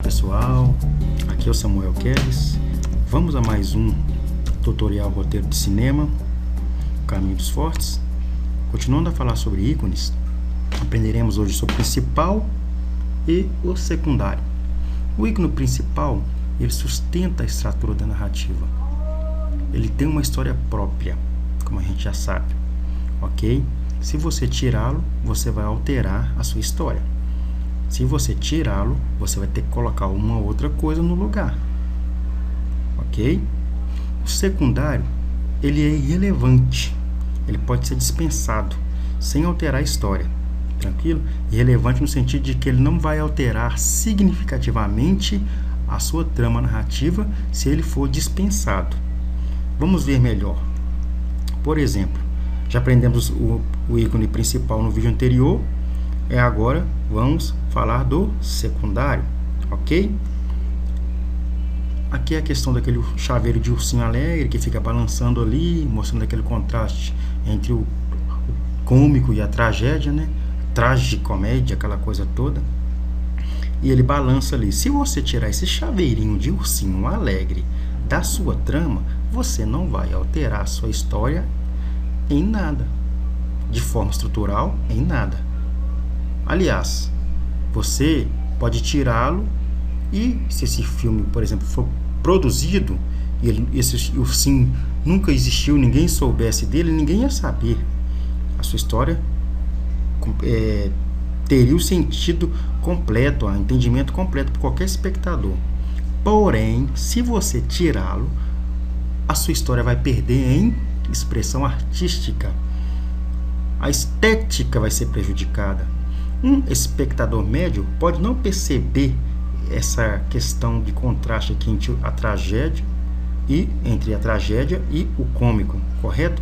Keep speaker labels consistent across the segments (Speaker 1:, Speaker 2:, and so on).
Speaker 1: pessoal, aqui é o Samuel Keres. Vamos a mais um tutorial roteiro de cinema, Caminho dos Fortes. Continuando a falar sobre ícones, aprenderemos hoje sobre o principal e o secundário. O ícone principal, ele sustenta a estrutura da narrativa. Ele tem uma história própria, como a gente já sabe, ok? Se você tirá-lo, você vai alterar a sua história. Se você tirá-lo, você vai ter que colocar uma outra coisa no lugar, ok? O secundário, ele é irrelevante. Ele pode ser dispensado, sem alterar a história, tranquilo? Irrelevante no sentido de que ele não vai alterar significativamente a sua trama narrativa se ele for dispensado. Vamos ver melhor. Por exemplo, já aprendemos o ícone principal no vídeo anterior. Agora vamos falar do secundário, ok? Aqui é a questão daquele chaveiro de ursinho alegre que fica balançando ali, mostrando aquele contraste entre o cômico e a tragédia, né? Tragicomédia, aquela coisa toda. E ele balança ali. Se você tirar esse chaveirinho de ursinho alegre da sua trama, você não vai alterar a sua história em nada. De forma estrutural, em nada. Aliás, você pode tirá-lo e, se esse filme, por exemplo, for produzido e esse ursinho nunca existiu, ninguém soubesse dele, ninguém ia saber. A sua história teria o sentido completo, o entendimento completo para qualquer espectador. Porém, se você tirá-lo, a sua história vai perder em expressão artística. A estética vai ser prejudicada. Um espectador médio pode não perceber essa questão de contraste aqui entre a tragédia e o cômico, correto?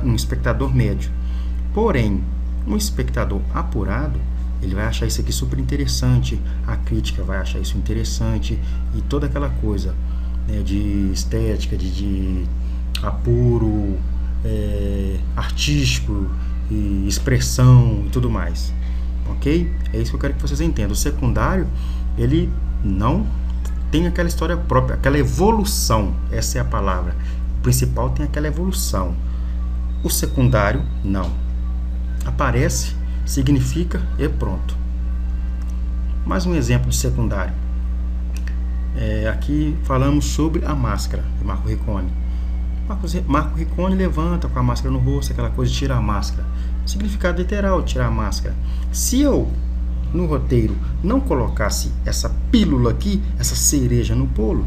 Speaker 1: Um espectador médio. Porém, um espectador apurado, ele vai achar isso aqui super interessante, a crítica vai achar isso interessante, e toda aquela coisa, né, de estética, de apuro, artístico, e expressão e tudo mais. Ok? É isso que eu quero que vocês entendam. O secundário, ele não tem aquela história própria, aquela evolução. Essa é a palavra. O principal tem aquela evolução. O secundário, não. Aparece, significa e pronto. Mais um exemplo de secundário. Aqui falamos sobre a máscara de Marco Riccone. Marco Riccone levanta com a máscara no rosto, aquela coisa de tirar a máscara. Significado literal, tirar a máscara. Se eu, no roteiro, não colocasse essa pílula aqui, essa cereja no bolo,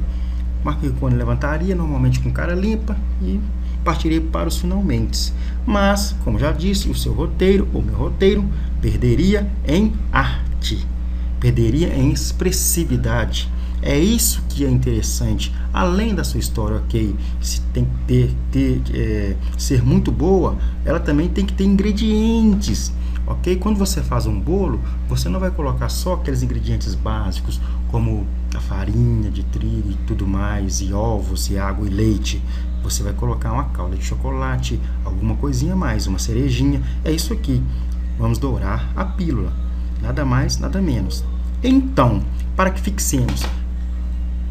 Speaker 1: Marco Riccone levantaria, normalmente com cara limpa, e partiria para os finalmente. Mas, como já disse, o seu roteiro, ou meu roteiro, perderia em arte, perderia em expressividade. É isso que é interessante. Além da sua história, ok, se tem que ser muito boa, ela também tem que ter ingredientes, ok? Quando você faz um bolo, você não vai colocar só aqueles ingredientes básicos, como a farinha de trigo e tudo mais, e ovos, e água e leite. Você vai colocar uma calda de chocolate, alguma coisinha a mais, uma cerejinha. É isso aqui. Vamos dourar a pílula. Nada mais, nada menos. Então, para que fixemos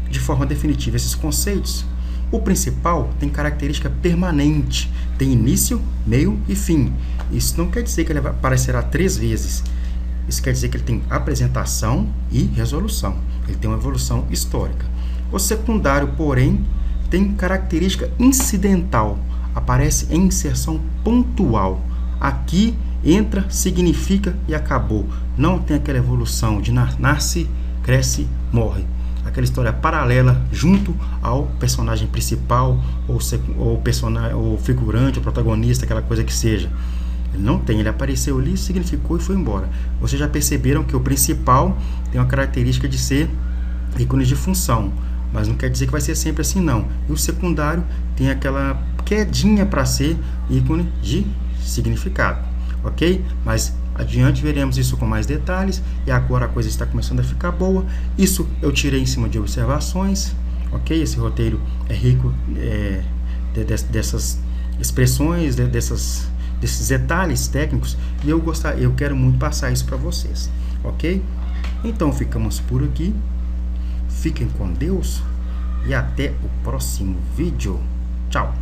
Speaker 1: de forma definitiva esses conceitos, o principal tem característica permanente, tem início, meio e fim. Isso não quer dizer que ele aparecerá 3 vezes. Isso quer dizer que ele tem apresentação e resolução. Ele tem uma evolução histórica. O secundário, porém, tem característica incidental, aparece em inserção pontual. Aqui entra, significa e acabou. Não tem aquela evolução de nasce, cresce, morre. Aquela história paralela junto ao personagem principal ou figurante, ou protagonista, aquela coisa que seja. Ele não tem, ele apareceu ali, significou e foi embora. Vocês já perceberam que o principal tem uma característica de ser ícone de função, mas não quer dizer que vai ser sempre assim, não. E o secundário tem aquela quedinha para ser ícone de significado, ok? Mas adiante veremos isso com mais detalhes, e agora a coisa está começando a ficar boa. Isso eu tirei em cima de observações, ok? Esse roteiro é rico dessas expressões, desses detalhes técnicos, e eu quero muito passar isso para vocês, ok? Então ficamos por aqui. Fiquem com Deus e até o próximo vídeo. Tchau!